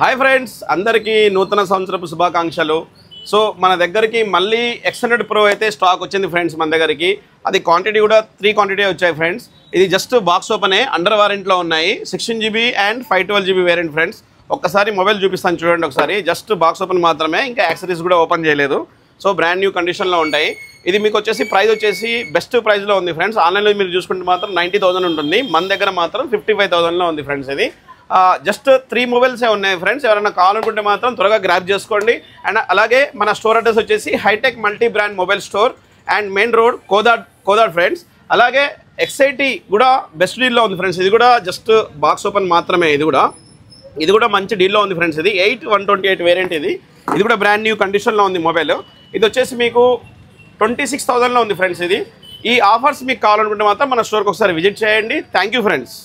Hi friends, అందరికీ నూతన సంవత్సరపు శుభాకాంక్షలు. సో మన దగ్గరికి మళ్ళీ X100 Pro అయితే స్టాక్ వచ్చింది ఫ్రెండ్స్. మన దగ్గరికి అది క్వాంటిటీ కూడా 3 క్వాంటిటీ వచ్చాయి ఫ్రెండ్స్. ఇది జస్ట్ బాక్స్ ఓపెనే, అండర్ వారెంట్లో ఉన్నాయి. 16GB and 512GB variant friends. ఒక్కసారి మొబైల్ చూపిస్తాను చూడండి ఒకసారి. జస్ట్ బాక్స్ ఓపెన్ మాత్రమే, ఇంకా యాక్సెసరీస్ కూడా ఓపెన్ చేయలేదు. సో బ్రాండ్ న్యూ కండిషన్లో ఉంటాయి. ఇది మీకు వచ్చేసి ప్రైస్ వచ్చేసి బెస్ట్ ప్రైస్లో ఉంది ఫ్రెండ్స్. ఆన్లైన్లో మీరు చూసుకుంటే మాత్రం 90,000 ఉంటుంది, మన దగ్గర మాత్రం 55,000లో ఉంది ఫ్రెండ్స్. ఇది జస్ట్ 3 మొబైల్సే ఉన్నాయి ఫ్రెండ్స్. ఎవరైనా కావాలనుకుంటే మాత్రం త్వరగా గ్రాప్ చేసుకోండి. అండ్ అలాగే మన స్టోర్ అడ్రస్ వచ్చేసి hitech multi brand mobile store and main road Kodad friends. అలాగే XIT కూడా బెస్ట్ డీల్లో ఉంది ఫ్రెండ్స్. ఇది కూడా జస్ట్ బాక్స్ ఓపెన్ మాత్రమే. ఇది కూడా మంచి డీల్లో ఉంది ఫ్రెండ్స్. ఇది 128 వేరియంట్. ఇది కూడా బ్రాండ్ న్యూ కండిషన్లో ఉంది మొబైల్. ఇది వచ్చేసి మీకు 26,000లో ఉంది ఫ్రెండ్స్. ఈ ఆఫర్స్ మీకు కావాలనుకుంటే మాత్రం మన స్టోర్కి ఒకసారి విజిట్ చేయండి. Thank you friends.